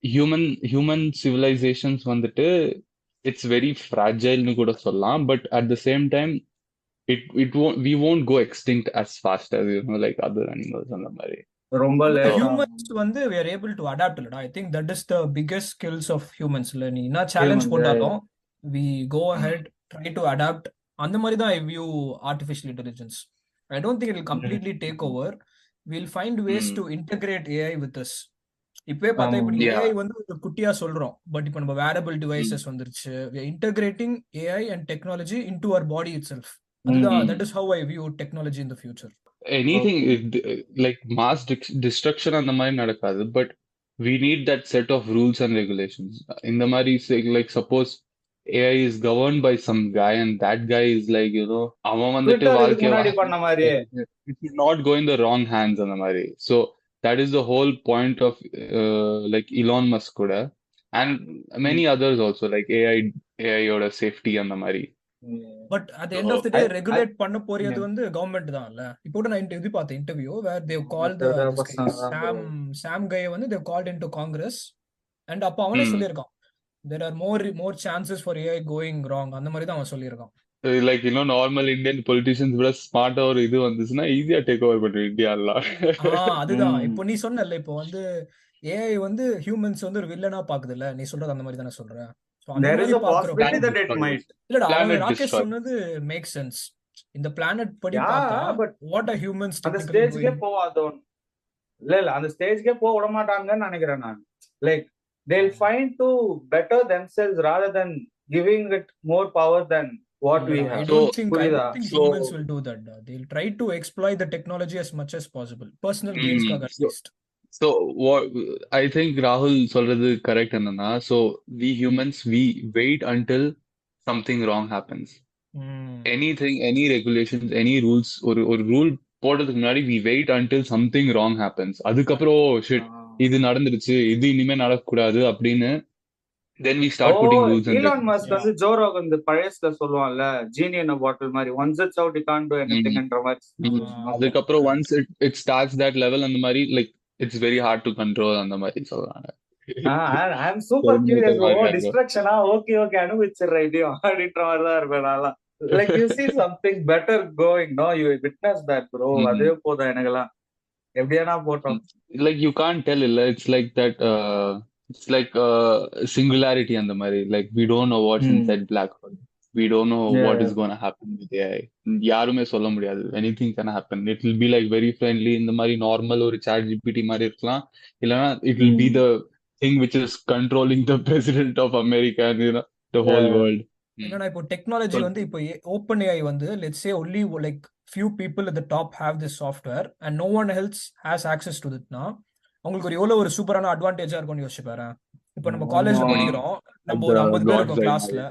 human civilizations வந்துட்டு it's very fragile னு கூட சொல்லலாம். But at the same time, we won't go extinct as fast as like other animals அந்த மாதிரி. ரொம்ப But So, லேட்டா humans வந்து we are able to adapt இல்லடா. I think that is the biggest skills of humans. இல்ல நீ என்ன challenge humans. போட்டாலும் we go mm, ahead, try to adapt. அந்த மாதிரி தான் I view artificial intelligence. I don't think it will completely take over. We'll find ways to integrate AI with us. இப்பவே பார்த்தா இப்ப நீ yeah. AI வந்து ஒரு குட்டியா சொல்றோம், பட் இப்போ நம்ம வேரபிள் டிவைசஸ் வந்துருச்சு. we are integrating AI and technology into our body itself. அதுதான், that is how I view technology in the future. Anything Okay. like mass destruction அந்த மாதிரி நடக்காது. But we need that set of rules and regulations. இந்த மாதிரி like suppose AI is governed by some guy and that guy is like அவன் வந்துட்டு Twitter இதுக்கு வாழ்க்கைய முன்னாடி பண்ண மாதிரியே it should not go in the wrong hands அந்த மாதிரி. So that is the whole point of like Elon Musk கூட and many others also like AI ஓட safety அந்த மாதிரி. But at the end So of the day I regulate பண்ண போறது yeah. வந்து government தான் இல்ல. இப்போ கூட நான் இது பார்த்தேன் interview where they call this guy பசங்க சாம் கை வந்து they called into Congress and அப்போ அவனே mm. சொல்லியிருக்கான் there are more chances for AI going wrong அந்த மாதிரி தான் அவன் சொல்லியிருக்கான். Like normal Indian politicians விட ஸ்மார்ட்டா ஒரு இது வந்துச்சுன்னா ஈஸியா டேக் ஓவர் பண்ணும் இந்தியாலாம். அதுதான் இப்போ நீ சொன்னல, இப்போ வந்து AI வந்து ஹியூமன்ஸ் வந்து ஒரு வில்லனா பாக்குது இல்ல, நீ சொல்றது அந்த மாதிரி தானே சொல்ற. சோ அந்த there is மாதிரி a பாக்குறப்போ possibility Planet that it destroy. might இல்லடா, அவன் Planet ராகேஷ் destroy. சொன்னது மேக் சென்ஸ். இந்த பிளானட் படி பார்த்தா yeah but what are humans அந்த டெக்னிக்கலி ஸ்டேஜ்க்கே டூயிங். போவாதோ இல்ல அந்த ஸ்டேஜ்க்கே போக விட மாட்டாங்கன்னு நினைக்கிறேன் நான் like they'll find to better themselves rather than giving it more power than what we I have So don't புரியுதா think so humans will do that. They'll try to exploit the technology as much as possible. Personal gains mm, காக at so least. so what I think Rahul சொல்றது correct என்னன்னா so we humans we wait until something wrong happens. Anything, any regulations, any rules ஒரு rule போடுறதுக்கு முன்னாடி we wait until something wrong happens. அதுக்கப்புறம் shit இது நடந்துருச்சு இது இனிமே நடக்கக்கூடாது அப்படின்னு then we oh start putting rules and Elon regulations. Musk வந்து ஜோ ரோகன் இந்த பழையசுல சொல்லுவான்ல ஜீனி இன் பாட்டில் மாதிரி once it's out you can't do Mm, எனிதிங்ன்ற மாதிரி அதுக்கப்புறம் once it starts that level அந்த மாதிரி like it's very hard to control அந்த மாதிரி சொல்றாங்க. ஐ அம் சூப்பர் தெரிஞ்ச கியூரியஸ். ஓ மாதிரி இருக்கும். டிஸ்ட்ரக்ஷனா ஓகே ஓகே அனுபவிச்சிடுறேன் இதையும் அப்படின்ற மாதிரி தான் இருப்பேன் நான்லாம். Like you see something better going no you witness that bro. Mm. அதே போதும் எனக்கெல்லாம் எப்படியானா போட்டோம். Like you can't tell இல்ல it's like that it's like singularity அந்த மாதிரி like we don't know what's inside black hole. We don't know what is going to happen with AI. யாருமே சொல்ல முடியாது. Anything can happen. It will be like very friendly இந்த மாதிரி normal ஒரு chat GPT மாதிரி இருக்கலாம். இல்லைன்னா it will be the thing which is controlling the president of America and the whole world. என்னன்னா இப்போ டெக்னாலஜி வந்து இப்போ ஓப்பன் ஏஐ வந்து let's say only like few people at the top have this software and no one else has access to திட்னா அவங்களுக்கு ஒரு எவ்வளவு ஒரு சூப்பரான அட்வான்டேஜா இருக்கும்னு யோசிச்சு பாரு. இப்போ நம்ம காலேஜ்ல படிக்கிறோம், நம்ம ஒரு 50 பேர் இருக்கோம் கிளாஸ்ல.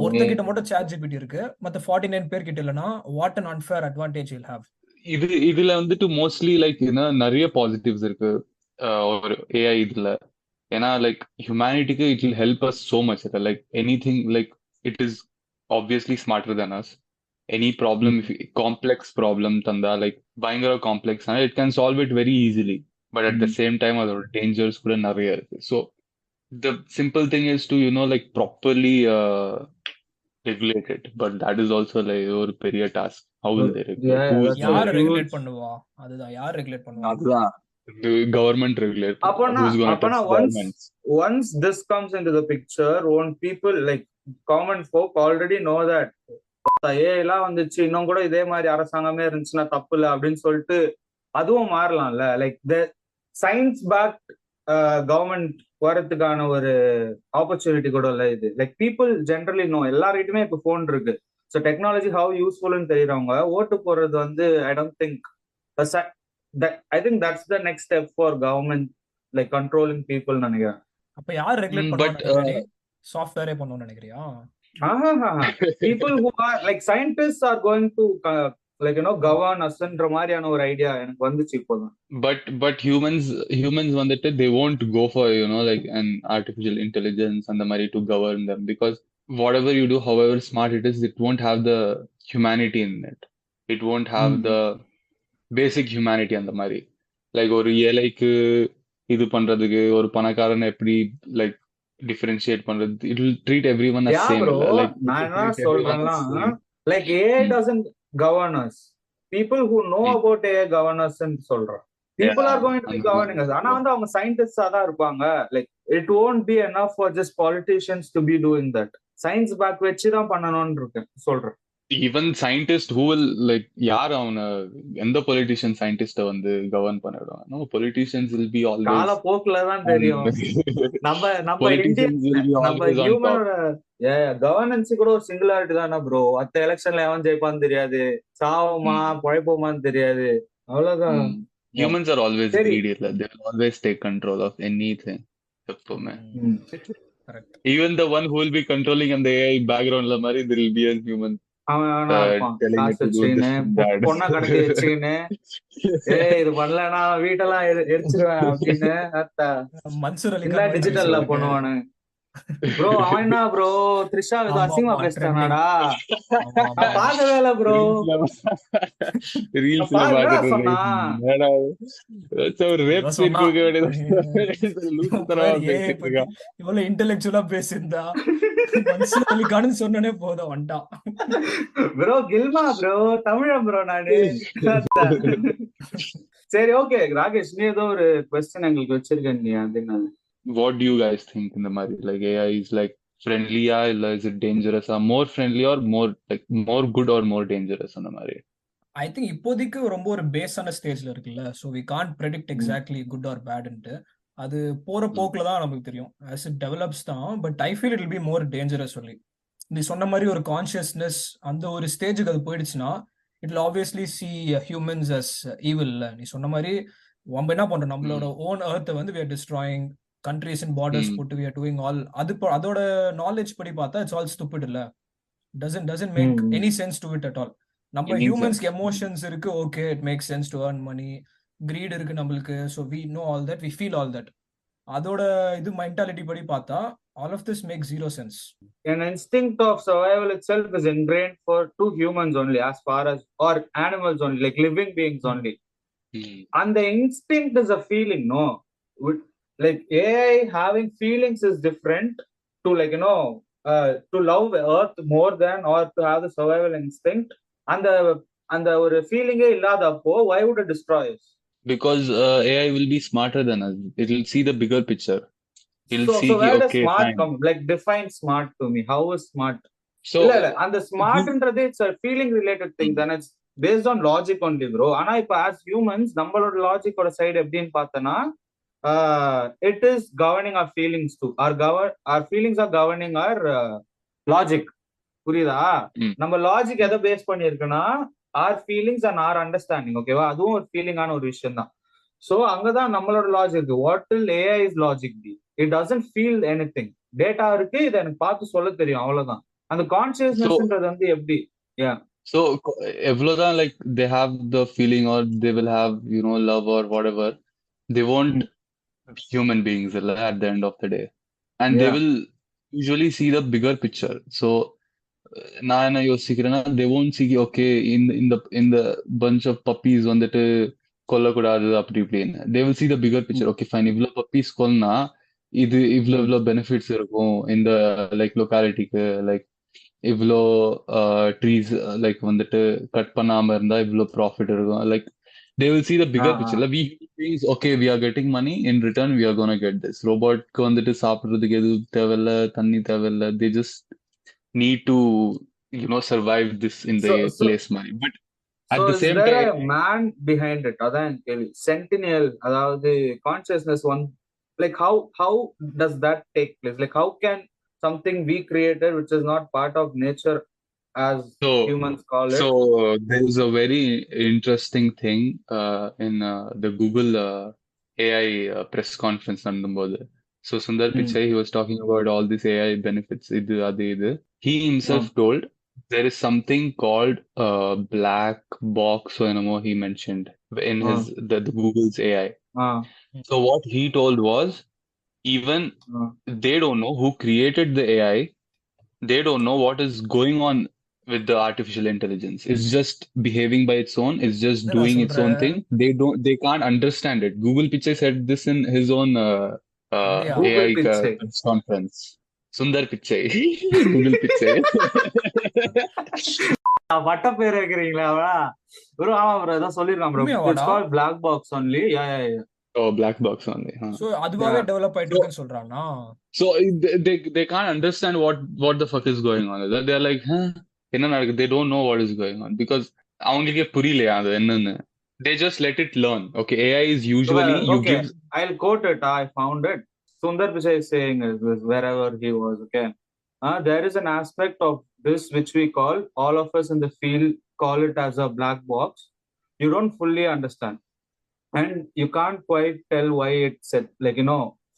ஒருத்தங்கிட்ட மட்டும் சாட் ஜிபிடி இருக்கு, மத்த 49 பேர் கிட்ட இல்லனா what an unfair advantage will have. இதுல வந்துட்டு மோஸ்ட்லி லைக் நிறைய பாசிட்டிவ்ஸ் இருக்கு ஒரு ஏஐ இதுல. ஏன்னா லைக் ஹியூமனிட்டிக்கு it will help us so much. Like anything like it is obviously smarter than us. Any problem complex problem தந்தா like பயங்கர complex it can solve it very easily. But at the same time அதோட dangers கூட நிறைய இருக்கு. So the simple thing is to like properly regulate it, but that is also like ஒரு பெரிய task. How will they regulate? யார் regulate பண்ணுவா? அதுதான் யார் ரெகுலேட் பண்ணுவா? அதுதான் government regulate. அப்பனா once this comes into the picture, won't people like common folk already know that ஏலாம் வந்துச்சு இன்னும் கூட இதே மாதிரி அரசாங்கமே இருந்துச்சுன்னா தப்பு இல்லை அப்படின்னு சொல்லிட்டு அதுவும் மாறலாம்ல. Like the science back government வரதுக்கான ஒரு ஆப்பர்ச்சுனிட்டி கூட இல்லை இது. லைக் பீப்புள் ஜென்ரலி நோ எல்லார்கிட்டயுமே இப்போ போன் இருக்கு. ஸோ டெக்னாலஜி ஹவ் யூஸ்ஃபுல்னு தெரியுறவங்க ஓட்டு போடுறது வந்து I don't think I think that's the next step for government like controlling people நினைக்கிறேன். அப்ப யார் ரெகுலேட் பண்ணுவாங்க? சாஃப்ட்வேரே பண்ணுவாங்க நினைக்கிறியா? people who are like scientists are going to like govern usன்ற மாதிரியான ஒரு ஐடியா எனக்கு வந்துச்சு இப்போதான். But humans வந்துட்டு they won't go for like an artificial intelligence அந்த மாதிரி to govern them, because whatever you do, however smart it is, it won't have the humanity in it. It won't have the basic humanity அந்த மாதிரி. Like ஒரு ஏழைக்கு இது பண்றதுக்கு ஒரு பணக்காரனை எப்படி லைக் டிஃபரன்ஷியேட் பண்றது, it will treat everyone as yeah same. Bro, இல்ல லைக் நான் என்ன ட்ரீட் எவ்ரி ஒன் சொல்றேன்னா, as same. Like AI doesn't govern us, people who know about AI governors சொல்றேன். People are going to be அந்த governing us. ஆனா வந்து அவங்க சயின்டிஸ்டா தான் இருப்பாங்க. லைக் இட் won't be enough for just politicians to be doing that. Science back வச்சு தான் பண்ணணும்னு இருக்கேன் சொல்றேன். Even scientist who will like யார் அவனை எந்த பொலிட்டிஷியன் சயின்டிஸ்ட வந்து கவர்ன் பண்ணிடுவாங்க? No, politicians will be always காலப்போக்குல தான் தெரியும். நம்ம நம்ம இந்தியன், பொலிட்டிஷியன்ஸ் வில் பி நம்ம ஆல்வேஸ் ஆன் டாப். ஹியூமனோட கவர்னன்ஸ் கூட ஒரு சிங்குலாரிட்டி தானே ப்ரோ. அத்த எலெக்ஷன்ல எவன் ஜெயிப்பான்னு தெரியாது, சாவோமா பழைப்போமான்னு தெரியாது, அவ்வளவுதான். Humans are always சரி. greedy. Like, they will always take control of anything. எப்பவுமே. Correct. Even the one who will be controlling in the AI background la mari, there will be a human அவன் வேணா இருப்பான் telling it காசு to do this வச்சுக்கின்னு and that. பொண்ணை கடத்தி வச்சுக்கின்னு இது பண்ணலன்னா வீட்டெல்லாம் எரிச்சிருவேன் அப்படின்னு மன்சூர் அலி இல்ல டிஜிட்டல்ல பண்ணுவானு. ப்ரோ அவன் என்ன ப்ரோ த்ரிஷா இது அசிங்கமா பேசிட்டானாடா, நான் பார்க்கவே இல்ல ப்ரோ. ரீல்ஸ்ல பாத்துட்டு ஒரு ரேப் சீன் கொடுக்க வேண்டியது லூசு தரமா பேசிட்டு இருக்கான். இவ்வளவு இன்டெலெக்சுவலா பேசியிருந்தா மன்சூர் அலி கான் சொன்னனே போதும் வந்துட்டான். ப்ரோ கில்மா ப்ரோ தமிழன் ப்ரோ நானு. சரி ஓகே ராகேஷ், நீ ஏதோ ஒரு क्वेश्चन எங்களுக்கு வச்சிருக்கேன் நீ. அது என்ன? What do you guys think in the மாதிரி like AI is like friendly or is it dangerous, or more friendly or more like more good or more dangerous அந்த மாதிரி? ஐ திங்க் இப்போதைக்கு ரொம்ப ஒரு பேஸான ஸ்டேஜ்ல இருக்குல்ல, so we can't predict exactly good or பேட்ன்ட்டு. அது போற போக்குல தான் நமக்கு தெரியும், ஆஸ் இட் டெவலப்ஸ் தான். But I feel it will be more dangerous only. நீ சொன்ன மாதிரி ஒரு கான்சியஸ்னஸ் அந்த ஒரு ஸ்டேஜுக்கு அது போயிடுச்சுன்னா it will obviously see humans as evil. நீ சொன்ன மாதிரி நம்ம என்ன பண்றோம், நம்மளோட ஓன் எர்த்தை வந்து we are destroying, countries and borders போட்டு we are doing all. அதோட நாலேஜ் படி பார்த்தா இட்ஸ் ஆல் ஸ்டூபிட் இல்ல, doesn't make any sense to it at all. நம்ம ஹியூமன்ஸ்க்கு எமோஷன்ஸ் இருக்கு, okay it makes sense to earn money, greed இருக்கு நம்மளுக்கு, so we know all that, we feel all that. அதோட இது மென்டாலிட்டி படி பார்த்தா all of this makes zero sense. An instinct of survival itself is ingrained for two humans only, as far as, or animals only, like living beings only. And the instinct is a feeling, no? Like AI having feelings is different to like to love earth more than, or to have the survival instinct. And the feeling illadappo, why would it destroy us? Because AI will be smarter than us. It will see the bigger picture. It'll see so where does okay, smart fine. come? Like define smart to me. How is smart? So and the smart என்றது it's a feeling related thing, then it's based on logic only bro. ஆனா இப்ப as humans நம்மளோட logic ஓட side எப்படின்னு பார்த்தனா, it is governing our feelings too. Our feelings are governing our logic. புரியுதா? நம்ம logic எதை பேஸ் பண்ணி இருக்குன்னா our feelings and our understanding. ஓகேவா? அதுவும் ஒரு ஃபீலிங்கான ஒரு விஷயம் தான். சோ அங்கதான் நம்மளோட logic. what will AI is logic be? It doesn't feel anything. Data இருக்கு, இதை எனக்கு பார்த்து சொல்ல தெரியும், அவ்வளவுதான். அந்த கான்சியஸ்னஸ்ன்றது வந்து எப்படி? So எவ்வளவுதான் like they have the feeling or they will have love or whatever, they won't human beings at the end of the day, and they will usually see the bigger picture. So நான் என்ன யோசிக்கிறேன்னா, they won't see okay in the bunch of puppies வந்துட்டு கொல்லக்கூடாது அப்படி இப்படின்னு. they will see the bigger picture. okay fine, இவ்வளவு puppies கொல்லனா இது இவ்வளவு benefits இருக்கும் இந்த லைக் லொகாலிட்டிக்கு, லைக் இவ்வளோ ட்ரீஸ் லைக் வந்துட்டு கட் பண்ணாம இருந்தா இவ்வளோ ப்ராஃபிட் இருக்கும். Like they will see the bigger picture. Like we think okay we are getting money, in return we are going to get this. robotக்கு வந்துட்டு சாப்பிடுறதுக்கு எதுவும் தேவையில்ல, தண்ணி தேவையில்ல, they just need to survive this in the place money. But at the same time, there a man behind it? அதான் கேள்வி. Centennial, அதாவது consciousness one, like how does that take place? Like how can something be created which is not part of nature as humans call it? So there is a very interesting thing in the Google AI press conference நடந்தபோது. So Sundar Pichai, he was talking about all these AI benefits. இது he himself told there is something called black box, or he mentioned in his the Google's AI. So what he told was, even they don't know who created the AI. They don't know what is going on with the artificial intelligence. It's just behaving by its own. It's just என்ன நான் doing its own சொல்றேன் thing. They can't understand it. Google Pichai said this in his own அப்படியா Google AI பிச்சை press conference. Sundar Pichai, Google Pichai. வட்ட பேர் வைக்கிறீங்களா bro? ஆமா bro, ஏதோ சொல்லிருக்கான் ப்ரோ. இட்ஸ் உண்மையாவாடா called black box only. Oh, black box only. Huh. So அதுவாவே டெவலப் ஆயிட்டு So, இருக்குன்னு சொல்றானா? so they can't understand what the fuck is going on. They're like, huh? என்ன நடக்குது? They don't know what is going on because அவங்களுக்கே புரியலையா அது என்னன்னு. They just let it learn. Okay, AI is usually you Okay, give. I'll quote it. I found it. Sundar Pichai is saying this wherever he was. Okay, there is an aspect of this which we call, all of us in the field call it as a black box. You don't fully understand, and you can't quite tell why it's like,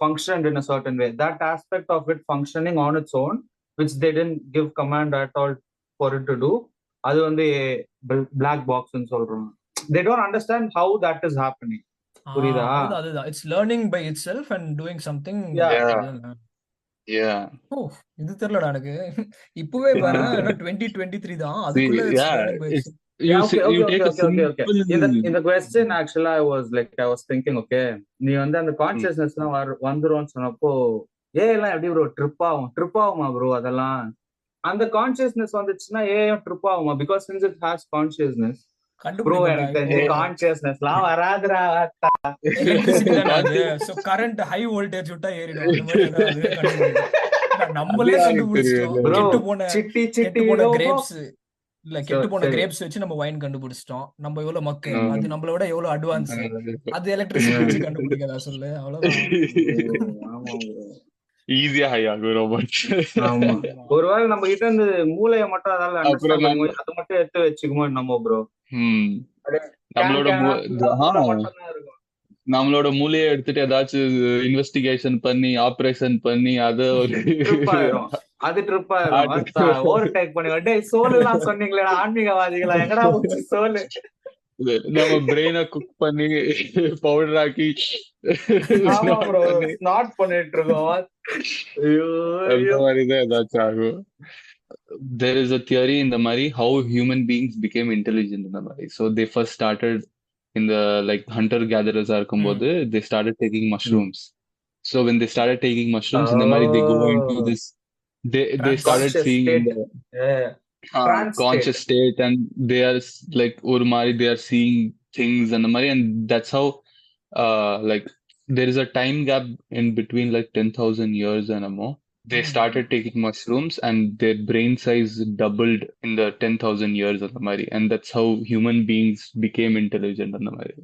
functioned in a certain way. That aspect of it functioning on its own, which they didn't give command at all for it to do, அது வந்து black box ன்னு சொல்றோம். They don't understand how that is happening. புரியுதா? அதுதான் it's learning by it self and doing something. Yeah, yeah. ஓ இது தெரியலடா எனக்கு. இப்பவே பாரு 2023 தான், See, அதுக்குள்ள it's yeah, learning by it's Yeah, you okay. take a இந்த simple. question actually I was thinking, okay, நீ வந்து அந்த கான்சியஸ்னஸ் எல்லாம் வந்துரும்னு சொன்னப்போ, எல்லாம் எப்படி ப்ரோ ட்ரிப் ஆகுமா ப்ரோ? அதெல்லாம் அந்த கான்சியஸ்னஸ் வந்துச்சுன்னா ஏன் ட்ரிப் ஆகுமா? Because since it has consciousness. Bro எனக்கு தெரிஞ்ச கான்சியஸ்னஸ் எல்லாம் வராதுடா. எலக்ட்ரிசிட்டி தானே அது. சோ கரண்ட் ஹை வோல்டேஜ் விட்டா ஏறிடும். அந்த மாதிரி ஏதாவது கண்டுபிடிக்கும். நம்மளே கண்டுபிடிச்சிட்டோம். கெட்டு போன கிரேப்ஸ் இல்ல, கெட்டு போன கிரேப்ஸ் வச்சு நம்ம வைன் கண்டுபிடிச்சிட்டோம். நம்ம எவ்வளவு மக்கு, அது நம்மள விட எவ்வளவு அட்வான்ஸ். அது எலக்ட்ரிசிட்டி வச்சு கண்டுபிடிக்காதா சொல்லு? அவ்வளவுதான். ஈஸியா ஹை ஆகும் ரோபோட். ஒருவேளை நம்ம கிட்ட இருந்து மூளைய மட்டும் அதால அண்டர்ஸ்டாண்ட் பண்ணுவோம், அதை மட்டும் எடுத்து வச்சுக்குமோ நம்ம ப்ரோ? நம்மளோட மூளையை எடுத்துட்டு ஏதாச்சும் இன்வெஸ்டிகேஷன் பண்ணி ஆபரேஷன் பண்ணி அது ஒரு அது ட்ரிப் ஆயிரும். ஓவர்டேக் பண்ணி சோல் எல்லாம் சொன்னீங்களே ஆன்மீகவாதிகளா, எங்கடா சோல்? நம்ம பிரெயினை குக் பண்ணி பவுடர் ஆக்கி நாட் பண்ணிட்டு இருக்கோம். அந்த மாதிரிதான் ஏதாச்சும் ஆகும். There is a theory in the Mari how human beings became intelligent in the Mari. So they first started in the like hunter gatherers இருக்கும்போது they started taking mushrooms. So when they started taking mushrooms in the Mari, they go into this. They started seeing in the conscious state, and they are like ஒரு மாதிரி they are seeing things and the Mari, and that's how like there is a time gap in between like 10,000 years and more. They started taking mushrooms and their brain size doubled in the 10,000 years of the Mari, and that's how human beings became intelligent on the Mari.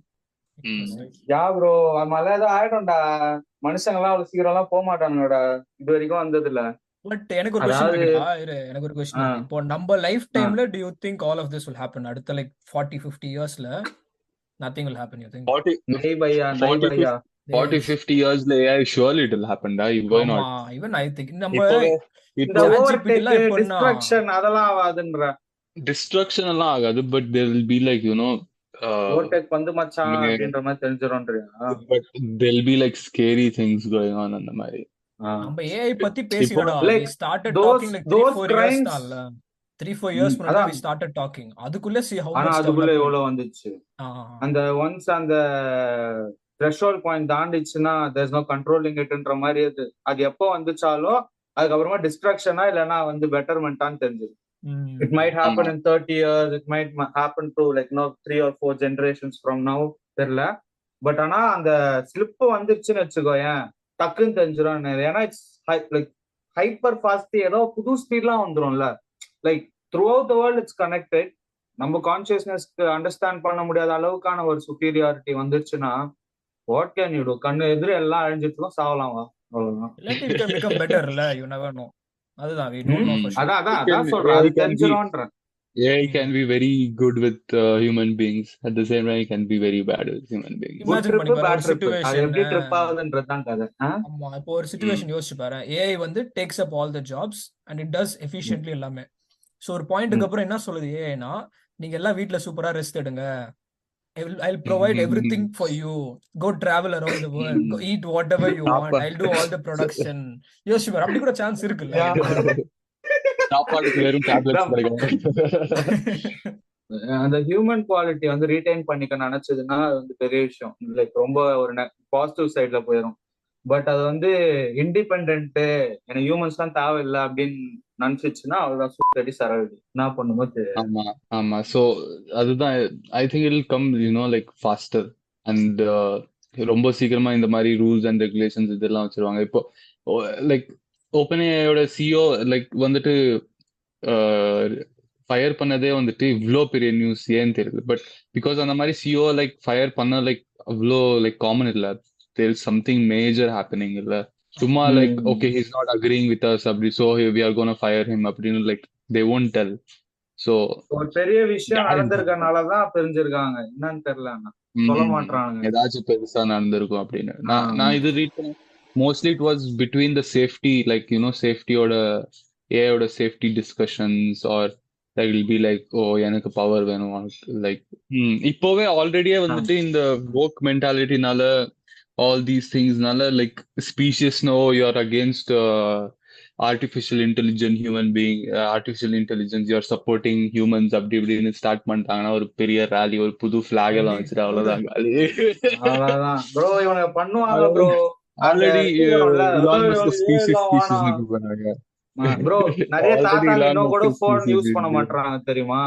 Yeah bro, மலையதான் ஆயிடும்டா. மனுஷங்க எல்லாம் அவ்வளவு சீக்கிரம் எல்லாம் போக மாட்டானுங்கடா, இது வரைக்கும் வந்தது இல்ல. பட் எனக்கு ஒரு क्वेश्चன் இருக்குடா. எனக்கு ஒரு क्वेश्चन. இப்போ நம்ம லைஃப் டைம்ல do you think all of this will happen? அடுத்த like 40-50 yearsல nothing will happen, you think? 40-50 years AI surely it will happen da. Why not? Even I think நம்ம இந்த overtake destruction அதெல்லாம் ஆகாதுன்ற. Destruction எல்லாம் ஆகாது, but there will be like overtake வந்து மச்சான் அப்படின்ற மாதிரி தெரிஞ்சிரோன்றியா? But there will be like scary things going on அந்த மாதிரி. நம்ம AI பத்தி பேசிடா. We started talking like 3-4 years தான்ல. 3-4 years முன்னாடி we started talking. அதுக்குள்ள see how much அதுக்குள்ள எவ்வளவு வந்துச்சு. அந்த once அந்த threshold point தாண்டிச்சுன்னா there's no controlling itன்ற மாதிரி அது எப்போ வந்துச்சாலும் அதுக்கப்புறமா டிஸ்ட்ராக்ஷனா இல்லைன்னா வந்து பெட்டர்மெண்டான்னு தெரிஞ்சது. It might happen in 30 years, it might happen to like 3 or 4 generations from now, தெரியல. பட் ஆனா அந்த ஸ்லிப் வந்துருச்சுன்னு வச்சுக்கோ, ஏன் டக்குன்னு தெரிஞ்சிடும். ஏன்னா இட்ஸ் லைக் ஹைப்பர் ஃபாஸ்ட், ஏதோ புது ஸ்பீட்லாம் வந்துரும்ல. Like throughout the world it's connected. நம்ம கான்சியஸ்னஸ்க்கு அண்டர்ஸ்டாண்ட் பண்ண முடியாத அளவுக்கான ஒரு சுப்பீரியாரிட்டி வந்துருச்சுன்னா what can you do? கண்ணு எதிர எல்லாம் அழிஞ்சிட்டு சாவலாம். அவ்வளவுதான். Let it become better இல்ல, you never know. அதுதான் we don't know for sure. அதான் சொல்றேன், அது தெரிஞ்சிரோன்றேன். AI can be very good with human beings, at the same time it can be very bad with human beings. Imagine பண்ணி பாரு ஒரு situation. அது எப்படி ட்ரிப் ஆகுதுன்றது தான் கதை. ஆமா, இப்போ ஒரு situation யோசிச்சு பாரு. AI வந்து takes up all the jobs and it does efficiently எல்லாமே. சோ ஒரு பாயிண்ட்க்கு அப்புறம் என்ன சொல்லுது ஏன்னா, நீங்க எல்லாம் வீட்ல சூப்பரா ரெஸ்ட் எடுங்க. I'll provide everything for you. Go travel around the world. Go eat whatever you want. I'll do all the production. யோசிச்சு பாரு, அப்படி கூட சான்ஸ் இருக்குல்ல. சாப்பாடுக்கு வெறும் டேப்லெட்ஸ் கிடைக்கும். அந்த ஹியூமன் குவாலிட்டி வந்து ரீடைன் பண்ணிக்க நினைச்சதுன்னா அது வந்து பெரிய விஷயம். லைக் ரொம்ப ஒரு பாசிட்டிவ் சைட்ல போயிடும். பட் அது வந்து இண்டிபெண்ட் எனக்கு ஹியூமன்ஸ் தான் தேவையில்லை அப்படின்னு நினைச்சிச்சுன்னா அவ்வளவுதான், சூப்படி சரவிடு என்ன பண்ணுமோ தெரியாது. ஆமா ஆமா. ஸோ அதுதான் I think it will come like pastor and ரொம்ப சீக்கிரமா இந்த மாதிரி ரூல்ஸ் அண்ட் ரெகுலேஷன்ஸ் இதெல்லாம் வச்சிருவாங்க. இப்போ லைக் ஓப்பன்ஏஐயோட சிஓ லைக் வந்துட்டு ஃபயர் பண்ணதே வந்துட்டு இவ்வளோ பெரிய நியூஸ் ஏன்னு தெரியல. பட் பிகாஸ் அந்த மாதிரி சிஓ லைக் ஃபயர் பண்ண லைக் அவ்வளோ லைக் காமன் இல்லை. There is something major happening இல்லை. சும்மா like okay he's not agreeing with us அப்படி so we are gonna fire him அப்படின்னு like they won't tell. So ஒரு பெரிய விஷயம் நடந்திருக்கனாலதான் தெரிஞ்சிருக்காங்க, என்னன்னு தெரியல, சொல்ல மாட்டாங்க ஏதாச்சும் பெருசா நடந்திருக்கும் அப்படின்னு. நான் இது ரீட் பண்ண mostly it was between the safety like சேஃப்டியோட ஏஐயோட safety discussions are like will be like oh எனக்கு பவர் வேணும் லைக் இப்போவே ஆல்ரெடியே வந்துட்டு இந்த வோக் மென்டாலிட்டினால ஆல் தீஸ் திங்ஸ்னால like species no you are against artificial intelligent human being, artificial intelligence you are supporting humans அப்படி இப்படின்னு ஸ்டார்ட் பண்ணிட்டாங்கன்னா ஒரு பெரிய ரேலி, ஒரு புது ஃபிளாக் எல்லாம் வச்சுட்டு அவ்வளவுதான் காலி. ப்ரோ இவங்க பண்ணுவாங்க ப்ரோ. ஆல்ரெடி ஸ்பீஷிஸ்க்கு பண்ணாங்க ப்ரோ. நிறைய தாத்தாங்க இன்னும் கூட போன் யூஸ் பண்ண மாட்டாங்க தெரியுமா?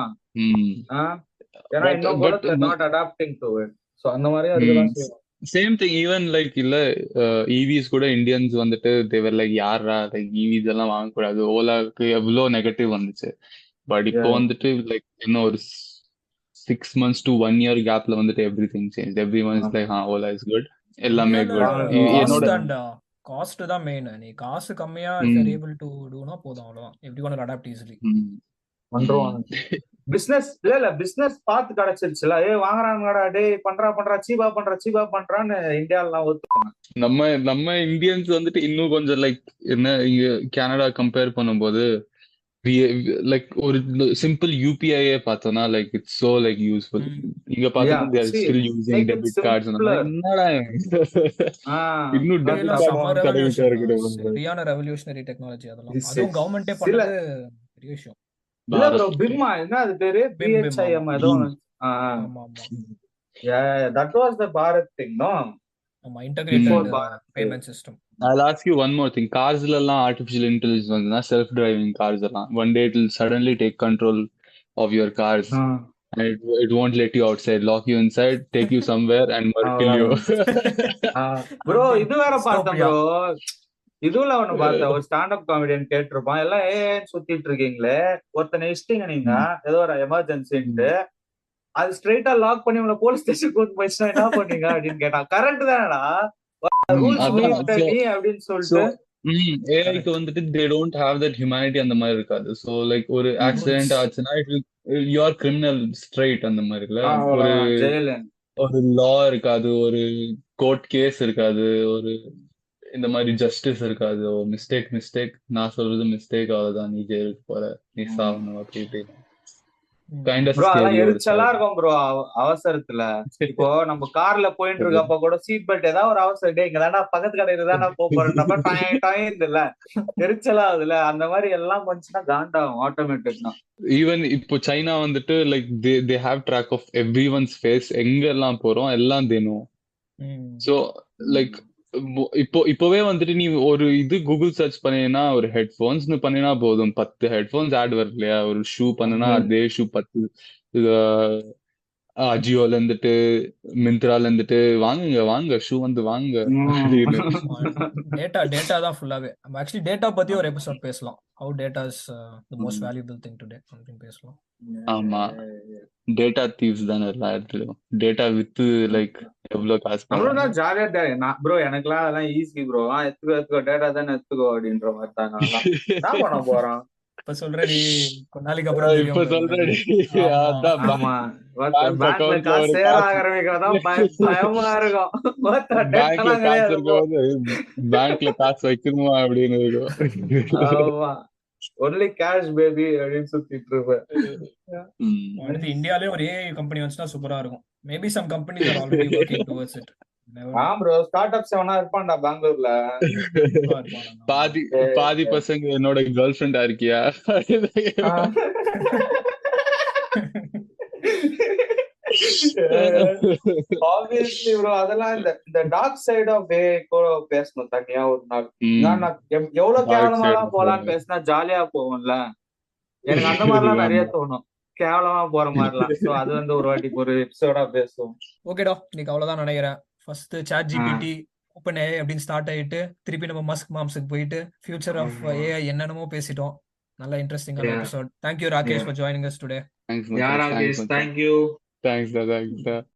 ஏன்னா இன்னும் கூட not adapting to it. So அந்த மாதிரி அதெல்லாம் செய்யணும். சேம் திங் ஈவன் லைக் இல்ல ஈவிஸ் கூட இந்தியன்ஸ் வந்துட்டு தேவர் லைக் யாரா லைக் ஈவிஸ் எல்லாம் வாங்கக்கூடாது. ஓலாவுக்கு எவ்வளவு நெகட்டிவ் வந்துச்சு. பட் இப்போ வந்துட்டு லைக் இன்னும் ஒரு 6 months to 1 year கேப்ல வந்துட்டு every thing change. Every one is like Ola is good, எல்லாமே குட். என்னோட காஸ்ட் தான் மெயின். நீ காசு கம்மியா இஃப் ஏபிள் டு டூனா போதும், அவ்வளவுதான். எவ்ரிஒன் அடாப்ட் ஈஸிலி பண்றோம். பிசினஸ் இல்ல பிசினஸ் பார்த்து கிடைச்சிருச்சுல, வாங்குறாங்கடா டேய் பண்றா சீபா பண்றான்னு இந்தியாலாம் ஒத்துவாங்க. நம்ம இந்தியன்ஸ் வந்துட்டு இன்னும் கொஞ்சம் லைக் என்ன இங்க கனடா கம்பேர் பண்ணும்போது லைக் ஒரு சிம்பிள் யூபிஐயே பார்த்தோம்னா like it's so like useful. இங்க பார்த்தோம்னா they are still using debit cards. என்னடா இன்னும் டெபிட் கார்டு கடவுட்டா இருக்கு. சரியான ரெவல்யூஷனரி டெக்னாலஜி அதெல்லாம். அதுவும் கவர்மெண்டே பண்ணது பெரிய விஷயம். இல்ல ப்ரோ பிம்மா என்ன அது பேரு BHIM ஏதோ. ஆமா that was the Bharat thing, no? ஆமா, integrated payment system. I'll ask you one more thing. Cars எல்லாம் artificial intelligence வந்துனா self driving cars எல்லாம் one day it will suddenly take control of your cars and it won't let you outside, lock you inside, take you somewhere and kill you. bro இது வேற பார்த்தேன் bro. இதுல ஒண்ணு பார்த்தேன், ஒரு standup comedian கேட்டிருப்பான், எல்லாம் சுத்திட்டு இருக்கீங்களே ஒருத்தனை இஷ்டிங்க நீங்க ஏதோ ஒரு எமர்ஜென்சின்ட்டு, அது ஸ்ட்ரைட்டா லாக் பண்ணி உங்களை போலீஸ் ஸ்டேஷன் கூட்டு போயிடுச்சுன்னா என்ன பண்ணீங்க அப்படின்னு கேட்டான். கரெக்ட் தானடா அப்படின்னு சொல்லிட்டு. ஏஐக்கு வந்துட்டு they don't have that humanity அந்த மாதிரி இருக்காது. சோ லைக் ஒரு ஆக்சிடென்ட் ஆச்சுன்னா you are criminal straight அந்த மாதிரி இல்ல, ஒரு லா இருக்காது, ஒரு கோர்ட் கேஸ் இருக்காது, ஒரு இந்த மாதிரி ஜஸ்டிஸ் இருக்காது. மிஸ்டேக் நான் சொல்றது மிஸ்டேக், அவ்வளவுதான், நீ ஜெயிலுக்கு போற, நீ சாவணும் அப்படி இப்படி. எரிச்சலா இருக்கும் ப்ரோ அவசரத்துல. இப்போ நம்ம கார்ல போயிட்டு இருக்கப்ப கூட சீட் பெல்ட் ஏதாவது ஒரு அவசரம் இங்கதானா பக்கத்து கடையில தானே போறோம் இல்ல, எரிச்சலா ஆகுதுல. அந்த மாதிரி எல்லாம் பண்ணுச்சுன்னா காண்டாகும் ஆட்டோமேட்டிக் தான். ஈவன் இப்போ சைனா வந்துட்டு like they have track of everyone's face, எங்க எல்லாம் போறோம் எல்லாம் தேனும். சோ லைக் இப்போவே வந்துட்டு நீ ஒரு இது கூகுள் சர்ச் பண்ணினா ஒரு ஹெட்போன்ஸ் பண்ணினா போதும் 10 ஹெட்போன்ஸ் ஆட் வருது இல்லையா. ஒரு ஷூ பண்ணுனா அதே ஷூ 10 அஜியோல இருந்துட்டு மிந்த்ரால இருந்துட்டு வாங்க ஷூ வந்து வாங்க. டேட்டா தான் ஃபுல்லாவே. நம்ம ஆக்சுவலி டேட்டா பத்தி ஒரு எபிசோட் பேசலாம். how data is the most valuable thing today அப்படின்னு பேசலாம். ஆமா, டேட்டா தீவ்ஸ் தானே எல்லா இடத்துலயும். டேட்டா வித்து லைக் எவ்வளவு காசு அவ்வளவுதான் ஜாலியா ப்ரோ. எனக்குலாம் அதெல்லாம் ஈஸி ப்ரோ. எடுத்துக்கோ டேட்டா தானே எடுத்துக்கோ அப்படின்ற மாதிரி தான். என்ன பண்ண போறோம் இப்ப சொல்றடி, கொஞ்ச நாளைக்கு அப்புறம் இப்ப சொல்றடி. பேங்க்ல காசு சேர ஆரம்பிக்கிறதான் பயமா இருக்கும். பேங்க்ல காசு வைக்கணுமா அப்படின்னு இருக்கும். ஆமா, ஒன்லி கேஷ் பேபி அப்படின்னு சுத்திட்டு இருப்பேன். அடுத்து இந்தியாலயே ஒரு ஏஐ கம்பெனி வந்துச்சுன்னா சூப்பரா இருக்கும். Maybe some companies are already working towards it. Never know. Bro startups எவனா இருப்பான்டா பெங்களூர்ல. கண்டிப்பா இருப்பான் நம்ம. பாதி பாதி பசங்க என்னோட கேர்ள் ஃப்ரெண்டா இருக்கியா? ஆப்வியஸ்லி ப்ரோ அதெல்லாம் இந்த டார்க் சைடு ஆஃப் ஏ கூட பேசணும் தனியா ஒரு நாள். நான் எவ்வளவு கேவலமாலாம் போலான்னு பேசினா ஜாலியா போகும்ல. எனக்கு அந்த மாதிரிலாம் நிறைய தோணும், கேவலமா போற மாதிரிலாம். சோ அது வந்து ஒரு வாட்டி ஒரு எபிசோடா பேசுவோம். ஓகேடா, இன்னைக்கு அவ்வளவுதான் நினைக்கிறேன். First Chat GPT Open AI அப்படின்னு ஸ்டார்ட் ஆயிட்டு திருப்பி நம்ம மஸ்க் மாம்ஸுக்கு போயிட்டு ஃபியூச்சர் ஆஃப் ஏஐ என்னென்னமோ பேசிட்டோம். நல்ல இன்ட்ரெஸ்டிங்கான episode. Thank you Rakesh for joining us today. Thanks, Rakesh. Thank you. Thanks, Dada.